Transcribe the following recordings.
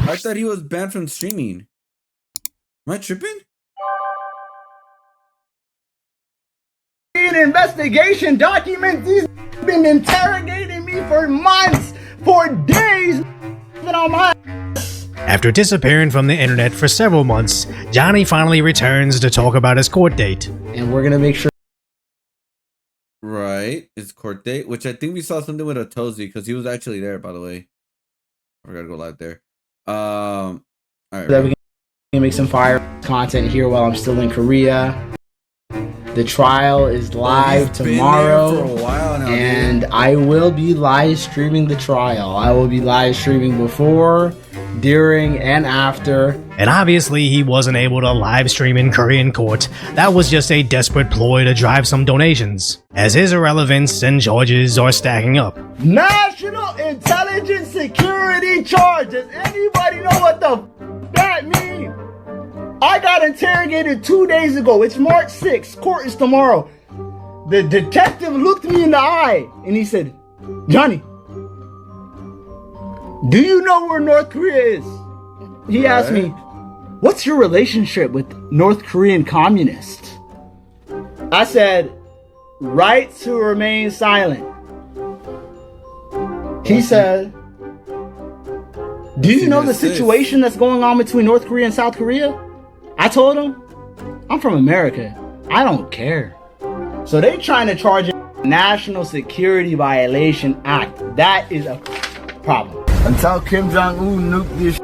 I thought he was banned from streaming. Am I tripping? An investigation document. These been interrogating me for months, for days. On my After disappearing from the internet for several months, Johnny finally returns to talk about his court date. and we're gonna make sure. Right, it's court date, which I think we saw something with a Tozy because he was actually there. By the way, I gotta go live there. All right. That we can make some fire content here while I'm still in Korea. The trial is live tomorrow, for a while now, and I will be live streaming the trial. I will be live streaming before, during, and after. And obviously he wasn't able to live stream in Korean court. That was just a desperate ploy to drive some donations, as his irrelevance and charges are stacking up. National Intelligence Security Charge. Does anybody know what the that means? I got interrogated 2 days ago. It's March 6th. Court is tomorrow. The detective looked me in the eye and he said, "Johnny, do you know where North Korea is?" He asked me, "What's your relationship with North Korean communists?" I said, "Right to remain silent." He said, "Do you know the situation that's going on between North Korea and South Korea?" I told him, "I'm from America. I don't care." So they trying to charge him National Security Violation Act. That is a problem. Until Kim Jong-un nuked this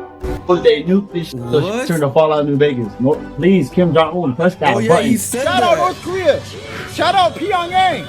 they nuked this so she turned to fall out of New Vegas. No, please, Kim Jong-un, press that button. He said Shout out North Korea. Shout out Pyongyang.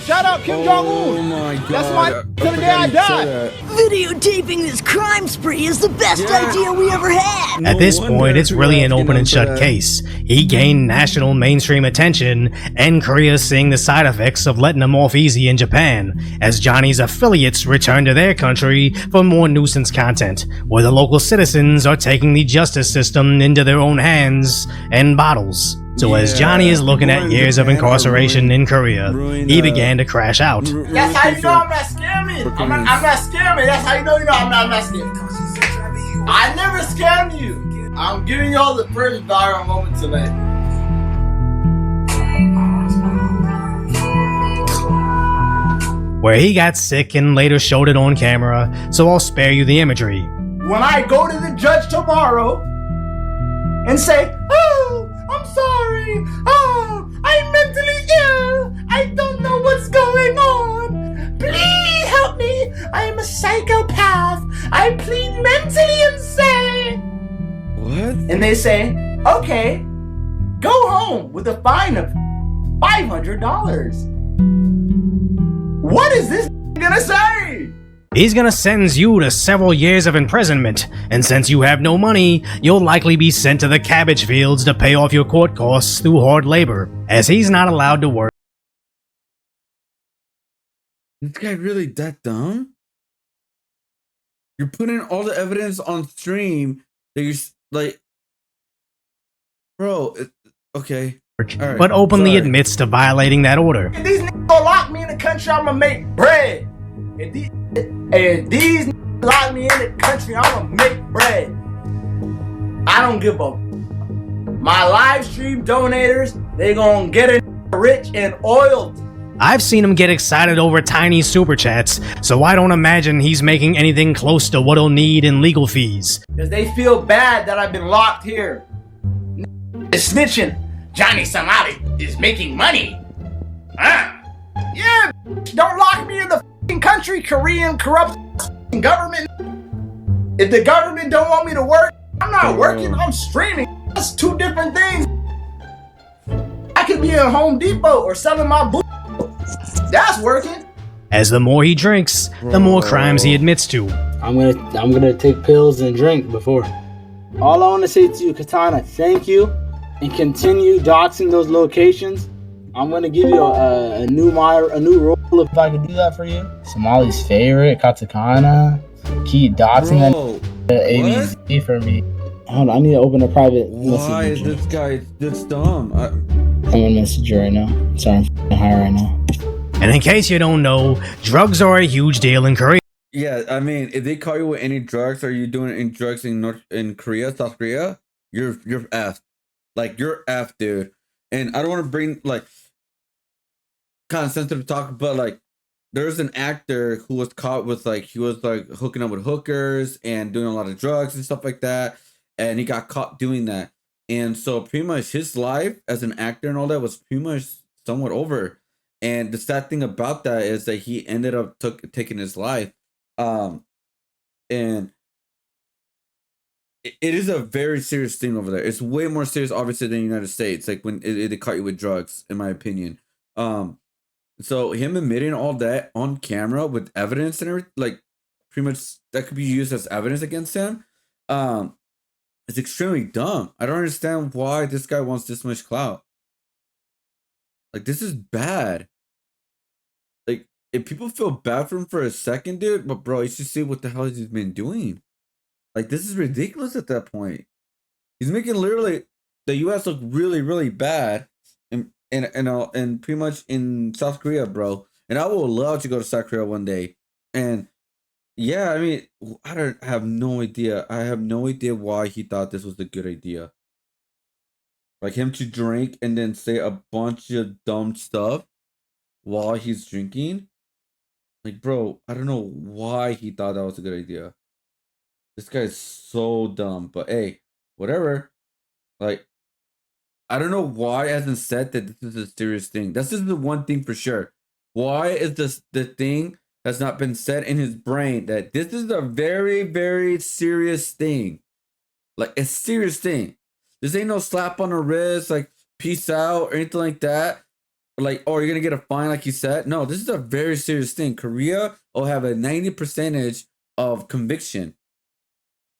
Shout out Kim Jong-un. Oh my God. That's my till the day I die. Videotaping this crime spree is the best idea we ever had. At this point, it's really an open and shut case. He gained national mainstream attention, and Korea's seeing the side effects of letting him off easy in Japan, as Johnny's affiliates return to their country for more nuisance content, where the local citizens are taking the justice system into their own hands and bottles. So as Johnny is looking at years of incarceration in Korea, he began to crash out. That's how you know I'm not scamming. I'm not scamming. That's how you know I'm not scamming. I never scammed you. I'm giving y'all the first viral moment tonight. Where he got sick and later showed it on camera, so I'll spare you the imagery. When I go to the judge tomorrow and say, "Oh, I'm sorry. Oh, I'm mentally ill. I don't know what's going on. Please help me. I am a psychopath. I plead mentally insane." What? And they say, "Okay, go home with a fine of $500. What is this gonna say? He's gonna sentence you to several years of imprisonment, and since you have no money, you'll likely be sent to the cabbage fields to pay off your court costs through hard labor, as he's not allowed to work. This guy really that dumb? You're putting all the evidence on stream that you're like, bro. Okay. Right, but openly admits to violating that order. If these niggas gonna lock me in the country, I'm gonna make bread. If these niggas lock me in the country, I'm gonna make bread. I don't give a. My live stream donators, they gonna get it rich in oil. I've seen him get excited over tiny super chats, so I don't imagine he's making anything close to what he'll need in legal fees. Because they feel bad that I've been locked here. It's snitching. Johnny Somali is making money. Yeah, don't lock me in the country, Korean corrupt government. If the government don't want me to work, I'm not working, I'm streaming. That's two different things. I could be in Home Depot or selling my boots. That's working. As the more he drinks, the more crimes he admits to. I'm gonna take pills and drink before. All I want to say to you, Katana, thank you, and continue doxing those locations. I'm gonna give you a new role if I can do that for you. Somali's favorite, Katakana. Keep doxing that ABZ for me. Hold on, I need to open a private message. Why is this guy this dumb? I'm gonna message you right now. Sorry, I'm high right now. And in case you don't know, drugs are a huge deal in Korea. Yeah, I mean, if they call you with any drugs, are you doing any drugs in Korea, South Korea? You're effed. Like you're effed, dude. And I don't want to bring like kind of sensitive talk, but like there's an actor who was caught with like he was like hooking up with hookers and doing a lot of drugs and stuff like that, and he got caught doing that. And so pretty much his life as an actor and all that was pretty much somewhat over. And the sad thing about that is that he ended up taking his life. And it is a very serious thing over there. It's way more serious, obviously, than the United States. Like when it caught you with drugs, in my opinion. So him admitting all that on camera with evidence and everything, like pretty much that could be used as evidence against him. It's extremely dumb. I don't understand why this guy wants this much clout. Like this is bad. Like if people feel bad for him for a second, dude, but bro, you should see what the hell he's been doing. Like this is ridiculous at that point. He's making literally the U.S. look really, really bad, and pretty much in South Korea, bro. And I would love to go to South Korea one day. And yeah, I mean, I have no idea. I have no idea why he thought this was a good idea. Like him to drink and then say a bunch of dumb stuff while he's drinking. Like, bro, I don't know why he thought that was a good idea. This guy is so dumb, but hey, whatever. Like, I don't know why it hasn't said that this is a serious thing. This is the one thing for sure. Why is this the thing that's not been said in his brain that this is a very, very serious thing? Like, a serious thing. This ain't no slap on the wrist, like, peace out, or anything like that. Like, oh, you're gonna get a fine, like you said. No, this is a very serious thing. Korea will have a 90% of conviction.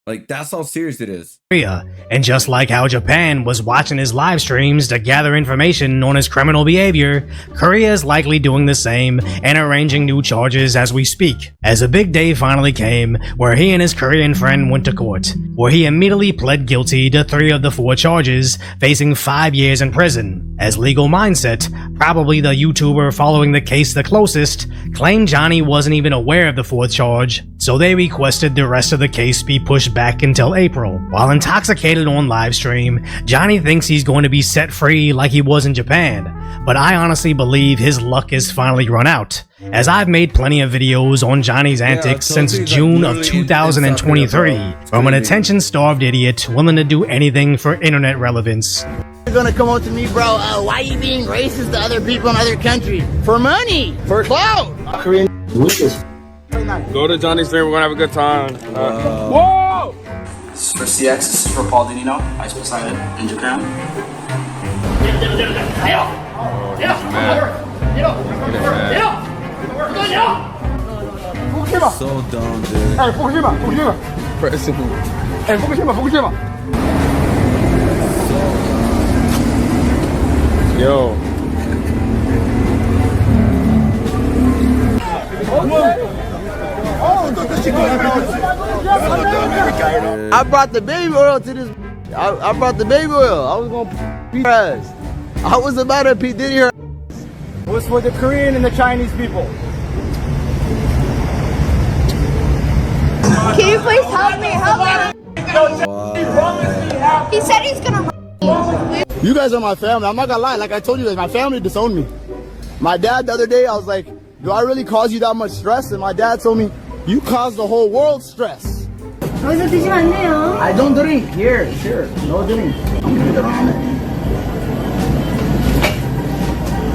Like, that's how serious it is. And just like how Japan was watching his live streams to gather information on his criminal behavior, Korea is likely doing the same and arranging new charges as we speak. As a big day finally came, where he and his Korean friend went to court, where he immediately pled guilty to 3 of the 4 charges, facing 5 years in prison. As legal mindset, probably the YouTuber following the case the closest, claimed Johnny wasn't even aware of the 4th charge, so they requested the rest of the case be pushed back until April. While intoxicated on livestream, Johnny thinks he's going to be set free like he was in Japan, but I honestly believe his luck is finally run out, as I've made plenty of videos on Johnny's antics since June of 2023, from an attention-starved idiot willing to do anything for internet relevance. You're gonna come up to me, bro, why are you being racist to other people in other countries? For money! For clout! Korean delicious. Go to Johnny's stream, we're gonna have a good time. Whoa! This is for CX, this is for Paul Dinino, Ice Poseidon in Japan. So dumb, dude. Yo. I brought the baby oil to this. I brought the baby oil. I was gonna pee her ass. I was about to pee Diddy her ass. It was for the Korean and the Chinese people. Can you please help me? Help me! Wow. He said he's gonna. You guys are my family. I'm not gonna lie. Like I told you guys, my family disowned me. My dad the other day, I was like, do I really cause you that much stress? And my dad told me, you caused the whole world stress. I don't drink. Here, sure. No drink. I'm gonna get around it.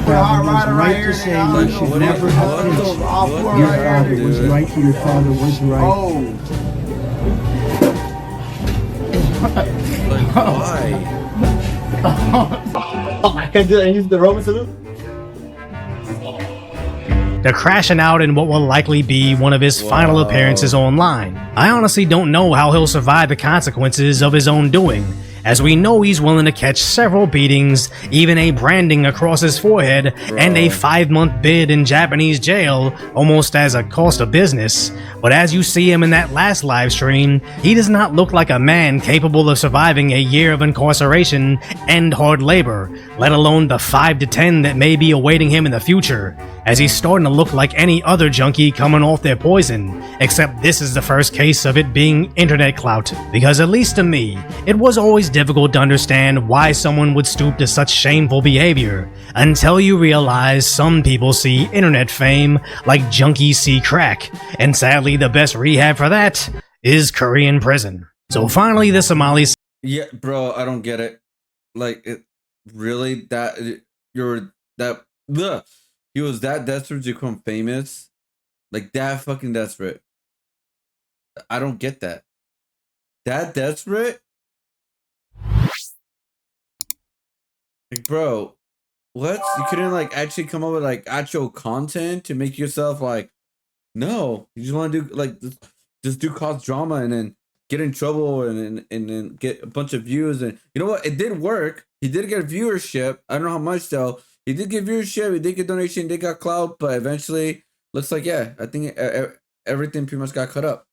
Right to say you should never have kids. Your father was right. Your father was right. Oh. Like, why? I can't do that. I use the Roman salute. They're crashing out in what will likely be one of his final appearances online. I honestly don't know how he'll survive the consequences of his own doing, as we know he's willing to catch several beatings, even a branding across his forehead, and a 5-month bid in Japanese jail, almost as a cost of business. But as you see him in that last live stream, he does not look like a man capable of surviving a year of incarceration and hard labor, let alone the 5 to 10 that may be awaiting him in the future. as he's starting to look like any other junkie coming off their poison, except this is the first case of it being internet clout, because at least to me, it was always difficult to understand why someone would stoop to such shameful behavior, until you realize some people see internet fame like junkies see crack, and sadly the best rehab for that is Korean prison. So finally the Somalis. Yeah, bro, I don't get it. Like, it really, that you're that ugh, he was that desperate to become famous, like that fucking desperate. I don't get that. That desperate, like, bro, what? You couldn't like actually come up with like actual content to make yourself like, no, you just want to do like just do cause drama and then get in trouble and then get a bunch of views. And you know what? It did work. He did get viewership. I don't know how much though. He did get viewership. He did get donation. He did got clout. But eventually, looks like I think everything pretty much got cut up.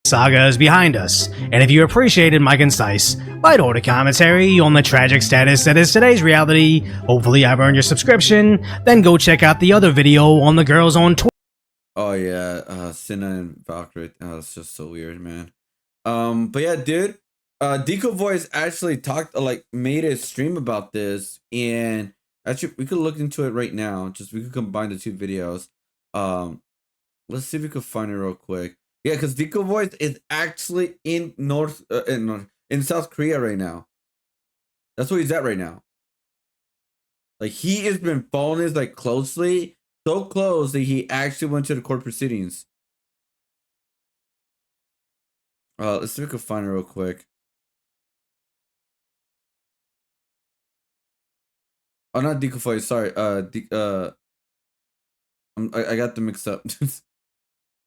Saga is behind us, and if you appreciated my concise, light-order commentary on the tragic status that is today's reality, hopefully I've earned your subscription, then go check out the other video on the girls on Twitter. Oh yeah, Cinna and Valkyrie. Oh, it's just so weird, man. But yeah, dude, Deco Voice actually made a stream about this, and actually we could look into it right now. We could combine the two videos. Let's see if we could find it real quick. Yeah, because Deco Voice is actually in in South Korea right now. That's where he's at right now. Like, he has been following this like closely, so close that he actually went to the court proceedings. Let's see if we can find it real quick. Oh, not Deco Voice. Sorry. I got them mixed up.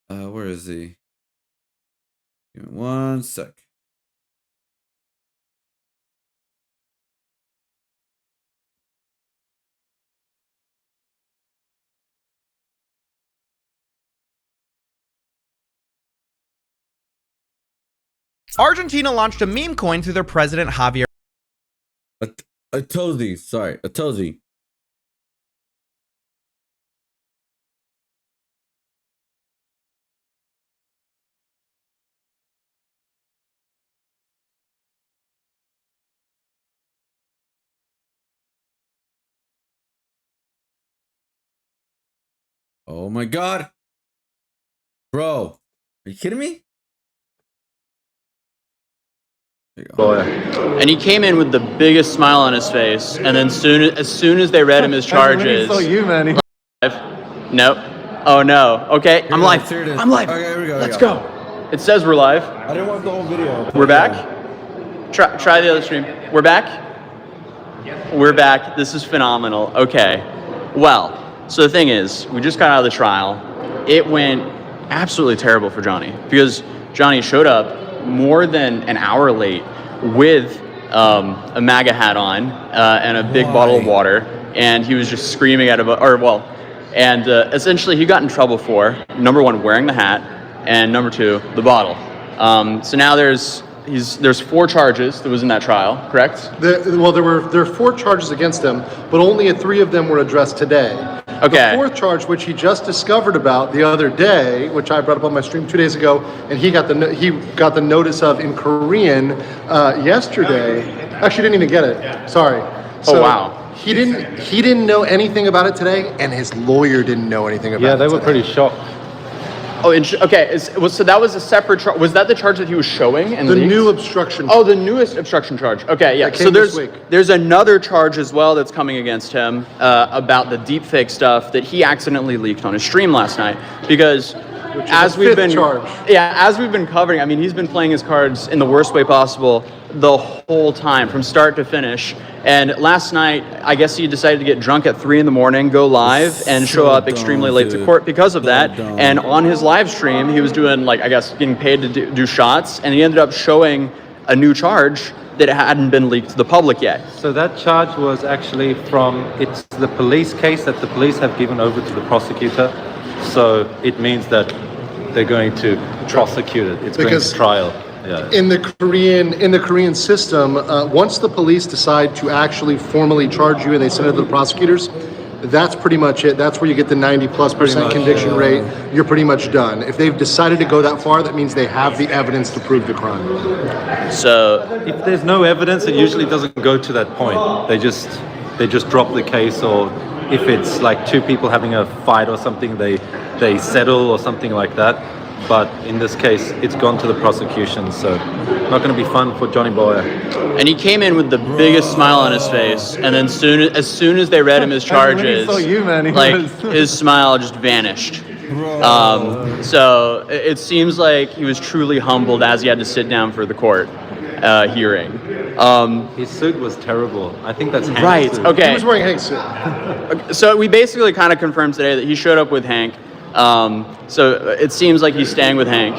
Where is he? Give me 1 sec. Argentina launched a meme coin through their president Javier. A Tozy. Sorry, a Tozy. Oh my god. Bro, are you kidding me? And he came in with the biggest smile on his face, and then as soon as they read him his charges, nope. Oh no. Okay, I'm live. I'm live. Okay, here we go. Let's go. It says we're live. I didn't want the whole video. We're back. Try the other stream. We're back. We're back. This is phenomenal. Okay. Well, so the thing is, we just got out of the trial. It went absolutely terrible for Johnny because Johnny showed up more than an hour late with a MAGA hat on and a big bottle of water, and he was just screaming at essentially he got in trouble for, number one, wearing the hat, and number two, the bottle. So now there's 4 charges that was in that trial, correct? There are 4 charges against him, but only 3 of them were addressed today. Okay. The 4th charge, which he just discovered about the other day, which I brought up on my stream 2 days ago, and he got the notice of in Korean yesterday. Actually, didn't even get it. Sorry. So, oh wow. He didn't know anything about it today, and his lawyer didn't know anything about it. Yeah, they were pretty shocked. Oh, okay. So that was a separate charge. Was that the charge that he was showing? And the new obstruction. Oh, the newest obstruction charge. Okay, yeah. So there's another charge as well that's coming against him about the deepfake stuff that he accidentally leaked on his stream last night. Because as we've been covering, I mean, he's been playing his cards in the worst way possible the whole time, from start to finish. And last night, I guess he decided to get drunk at 3 a.m, go live, and show up extremely late to court because of that. And on his live stream, he was doing, getting paid to do shots, and he ended up showing a new charge that hadn't been leaked to the public yet. So that charge was actually it's the police case that the police have given over to the prosecutor. So it means that they're going to prosecute it. It's going to trial. Yeah. In the Korean system, once the police decide to actually formally charge you and they send it to the prosecutors, that's pretty much it. That's where you get the 90+% conviction rate. You're pretty much done. If they've decided to go that far, that means they have the evidence to prove the crime. So if there's no evidence, it usually doesn't go to that point. They just drop the case, or if it's like two people having a fight or something, they settle or something like that. But in this case, it's gone to the prosecution, so not going to be fun for Johnny Boy. And he came in with the biggest smile on his face, and then as soon as they read him his charges, his smile just vanished. So it seems like he was truly humbled as he had to sit down for the court hearing. His suit was terrible. I think that's Hank's right. suit. Okay. He was wearing Hank's suit. So we basically kind of confirmed today that he showed up with Hank. So it seems like he's staying with Hank.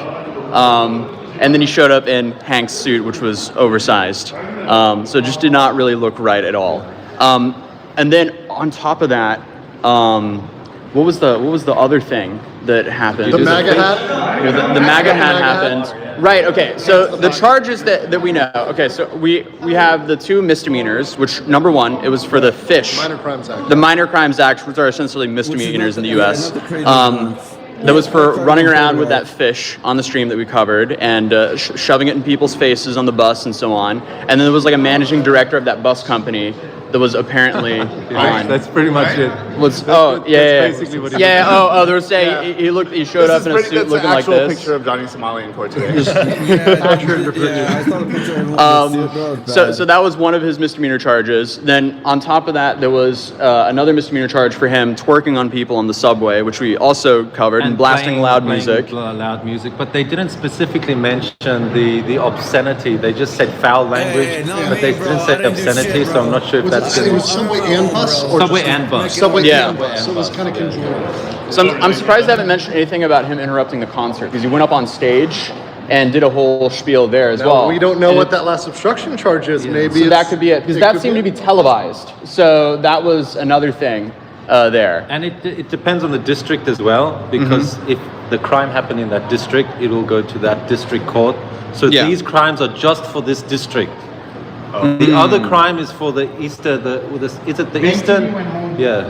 And then he showed up in Hank's suit, which was oversized. So it just did not really look right at all. And then on top of that, what was the other thing that happened? The MAGA hat? The MAGA hat happened. Right, okay, so the charges that we know, okay, so we have the 2 misdemeanors, which, number 1, it was for the fish. Minor Crimes Act. The Minor Crimes Act, which are essentially misdemeanors in the U.S. That was for running around with that fish on the stream that we covered and shoving it in people's faces on the bus and so on. And then there was like a managing director of that bus company that was apparently on. That's pretty much it. Basically what he did. They were saying he showed up in a suit looking like this. That's an actual picture of Johnny Somali in court today. So that was one of his misdemeanor charges. Then on top of that, there was another misdemeanor charge for him twerking on people on the subway, which we also covered, and blasting loud music. But they didn't specifically mention the obscenity. They just said foul language, but they didn't say obscenity. So I'm not sure if that's it was Subway and Bus? Or Subway and Bus. Subway and Bus. So it was kind of conjoined. So I'm surprised they haven't mentioned anything about him interrupting the concert, because he went up on stage and did a whole spiel there as well. We don't know what that last obstruction charge is. Maybe so that could be it, because that seemed to be televised. So that was another thing there. And it depends on the district as well, because if the crime happened in that district, it will go to that district court. So these crimes are just for this district. The other crime is for the eastern. Is it the eastern? Yeah,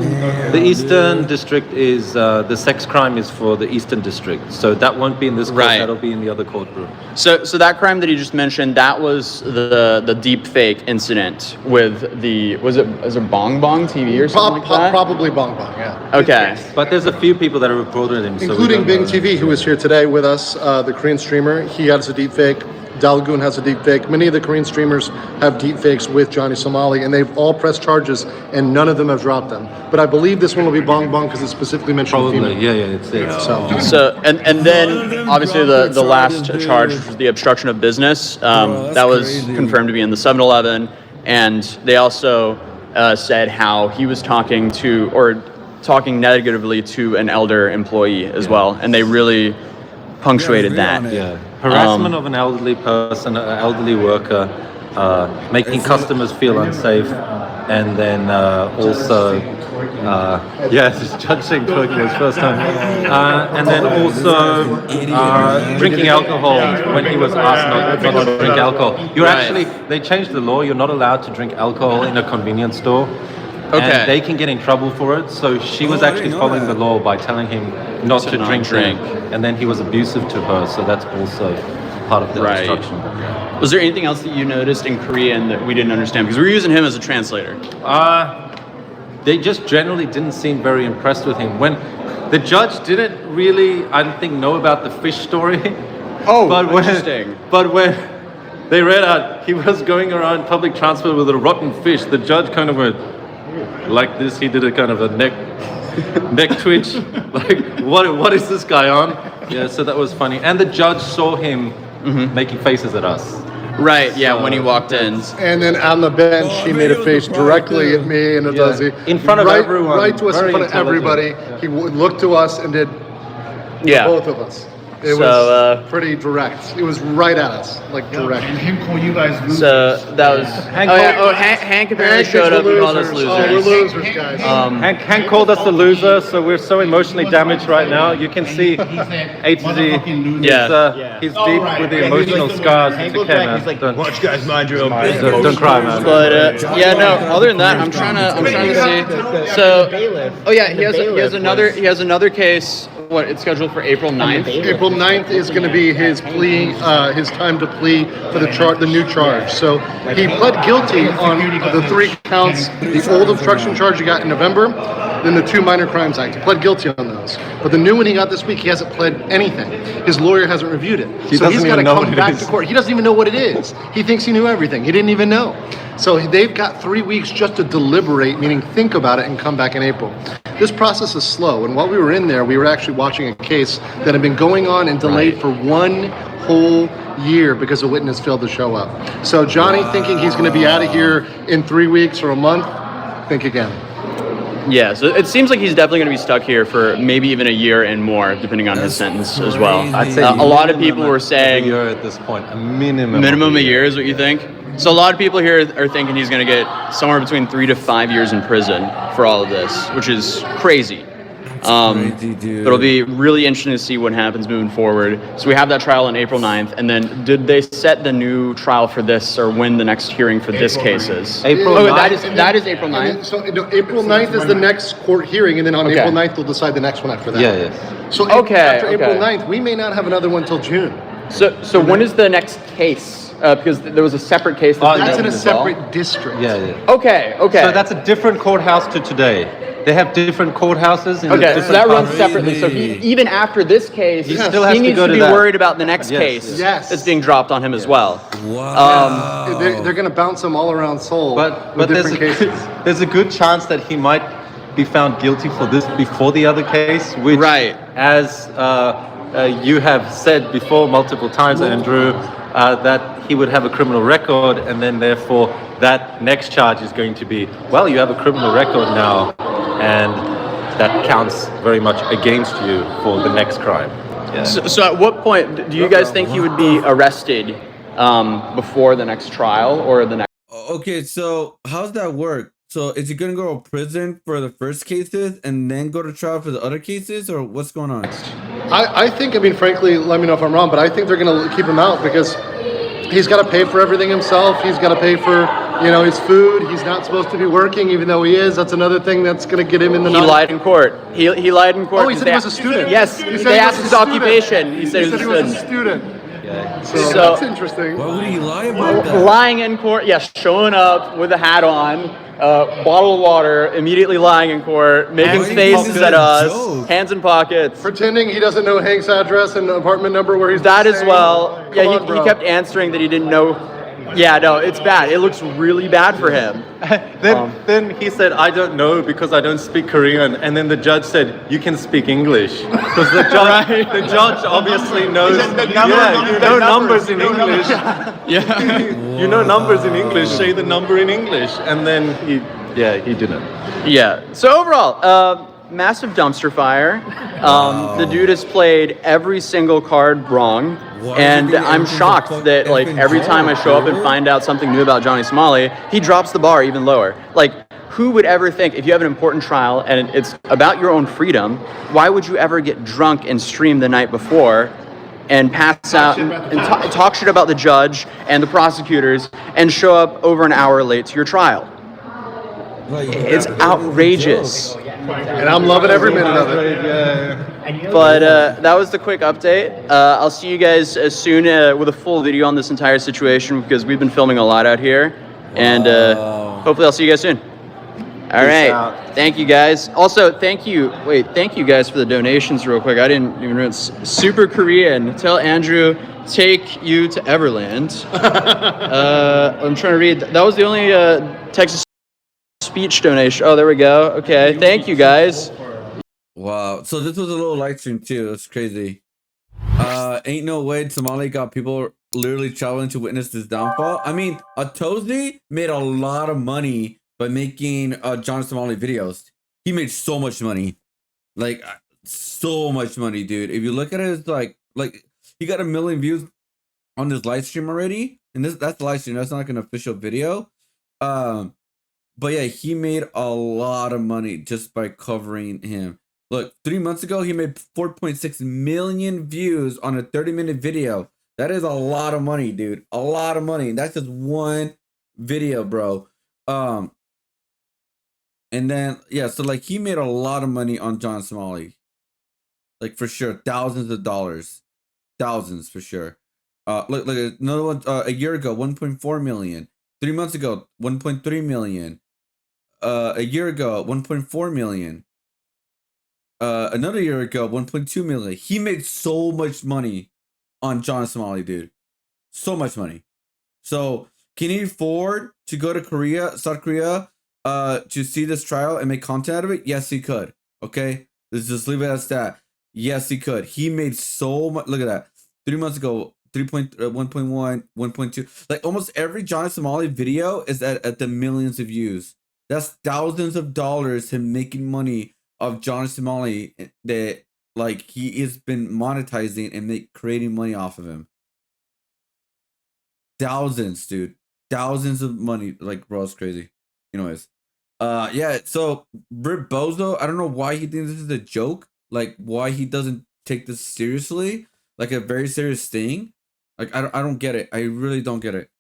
the eastern district is the sex crime is for the eastern district. So that won't be in this court. Right. That'll be in the other courtroom. So that crime that you just mentioned, that was the deep fake incident with the was it Bong Bong TV or something like that? Probably Bong Bong. Yeah. Okay. But there's a few people that have reported him, including Bing TV, who was here today with us. The Korean streamer, he has a deep fake. Dalgoon has a deep fake. Many of the Korean streamers have deep fakes with Johnny Somali, and they've all pressed charges, and none of them have dropped them. But I believe this one will be Bong Bong because it specifically mentioned Probably, female. it's it. So and then obviously the last charge was the obstruction of business. That was confirmed to be in the 7-Eleven, and they also said how he was talking negatively to an elder employee as well, and they really punctuated that. Yeah. Harassment of an elderly person, an elderly worker, making customers feel unsafe, and then also, judging clerking was first time, and then also drinking alcohol when he was asked not to drink alcohol. They changed the law. You're not allowed to drink alcohol in a convenience store. Okay. And they can get in trouble for it. So she was actually following the law by telling him not to drink. And then he was abusive to her. So that's also part of the obstruction. Was there anything else that you noticed in Korean that we didn't understand? Because we were using him as a translator. They just generally didn't seem very impressed with him. When the judge didn't really, I don't think, know about the fish story. Interesting. But when they read out he was going around public transport with a rotten fish, the judge kind of went like this. He did a kind of a neck twitch, like what is this guy on? Yeah, so that was funny. And the judge saw him making faces at us. Right, yeah, when he walked in. And then on the bench, he made a face directly at me and Adozi. In front of everyone. Right to us, in front of everybody. He looked to us and did both of us. It was pretty direct. It was right at us, like direct. And him call you guys losers. So that was Hank apparently showed up and called us losers. Oh, we're losers, guys. Hank called us a loser, so we're so emotionally damaged right now. You can see A to Z. He's deep with the emotional scars. It's okay, man. He's like, watch guys, mind your own business. Don't cry, man. But no. Other than that, I'm trying to see. So, he has another case. What, it's scheduled for April 9th? April 9th is going to be his plea, his time to plea for the new charge. So he pled guilty on the 3 counts, the old obstruction charge he got in November, then the 2 minor crimes act. He pled guilty on those. But the new one he got this week, he hasn't pled anything. His lawyer hasn't reviewed it. So he's got to come back to court. He doesn't even know what it is. He thinks he knew everything. He didn't even know. So they've got 3 weeks just to deliberate, meaning think about it and come back in April. This process is slow, and while we were in there, we were actually watching a case that had been going on and delayed for 1 whole year because a witness failed to show up. So Johnny thinking he's going to be out of here in 3 weeks or a month, think again. Yeah, so it seems like he's definitely going to be stuck here for maybe even a year and more, depending on his sentence as well. I'd say a lot of people were saying a year at this point, a minimum a year is what you think. So a lot of people here are thinking he's going to get somewhere between 3 to 5 years in prison for all of this, which is crazy. Crazy, dude. But it'll be really interesting to see what happens moving forward. So we have that trial on April 9th, and then did they set the new trial for this, or when the next hearing for this case is? April 9th. That is April 9th? So April 9th is the next court hearing, and then on April 9th they'll decide the next one after that. Yeah. So after April 9th, we may not have another one till June. So when is the next case? Because there was a separate case. That's in a separate district. Yeah. Okay. So that's a different courthouse to today. They have different courthouses. So that runs separately. So even after this case, he still has needs to go to be that. worried about the next case that's being dropped on him as well. Wow. They're going to bounce him all around Seoul But with there's different cases. there's a good chance that he might be found guilty for this before the other case, which, as you have said before multiple times, Andrew, that he would have a criminal record, and then therefore that next charge is going to be, well, you have a criminal record now, and that counts very much against you for the next crime. Yeah. So at what point do you guys think he would be arrested before the next trial or the next? Okay, so how's that work? So is he gonna go to prison for the first cases and then go to trial for the other cases, or what's going on? I think, frankly, let me know if I'm wrong, but I think they're going to keep him out because he's got to pay for everything himself. He's got to pay for, his food. He's not supposed to be working, even though he is. That's another thing that's going to get him in the. He lied in court. He lied in court. Oh, he said he was a student. Yes, they asked his occupation. He said he was a student. Yeah. So that's interesting. Why would he lie about that? Lying in court, yes, showing up with a hat on, bottle of water, immediately lying in court, making faces at us, hands in pockets. Pretending he doesn't know Hank's address and apartment number where he's that as well. Yeah, he kept answering that he didn't know. Yeah, no, it's bad. It looks really bad for him. Then he said, I don't know because I don't speak Korean. And then the judge said, you can speak English. Because the judge obviously knows, you know numbers in English. You know numbers in English, say the number in English. And then he didn't. Yeah, so overall, massive dumpster fire. The dude has played every single card wrong. And I'm shocked that every time I show up and find out something new about Johnny Somali, he drops the bar even lower. Who would ever think, if you have an important trial and it's about your own freedom, why would you ever get drunk and stream the night before and pass out and talk shit about the judge and the prosecutors and show up over an hour late to your trial? It's outrageous. And I'm loving every minute of it. But that was the quick update. I'll see you guys soon with a full video on this entire situation because we've been filming a lot out here. And hopefully I'll see you guys soon. All right. Thank you guys. Also, thank you guys for the donations real quick. I didn't even know it's Super Korean. Tell Andrew, take you to Everland. I'm trying to read. That was the only Texas speech donation. Oh, there we go. Okay. Thank you guys. Wow. So this was a little light stream too. That's crazy. Ain't no way Somali got people literally traveling to witness this downfall. I mean, Atozi made a lot of money by making John Somali videos. He made so much money. So much money, dude. If you look at his like he got 1 million views on this live stream already, and that's the live stream. That's not like an official video. But yeah, he made a lot of money just by covering him. Look, 3 months ago, he made 4.6 million views on a 30-minute video. That is a lot of money, dude. A lot of money. That's just one video, bro. And then, yeah, so like he made a lot of money on John Somali. Like for sure, thousands of dollars. Thousands for sure. Look, another one a year ago, 1.4 million. 3 months ago, 1.3 million. A year ago, 1.4 million. Another year ago, 1.2 million. He made so much money on John Somali, dude. So much money. So can he afford to go to Korea, South Korea, to see this trial and make content out of it? Yes, he could. Okay, let's just leave it as that. Yes, he could. He made so much. Look at that. 3 months ago, 1.1, 1.2. Like almost every John Somali video is at the millions of views. That's thousands of dollars him making money of John Somali that like he has been monetizing and creating money off of him. Thousands, dude. Thousands of money. Like, bro, it's crazy. Anyways. Yeah, so Rip Bozo, I don't know why he thinks this is a joke. Like, why he doesn't take this seriously. Like a very serious thing. Like, I don't get it. I really don't get it.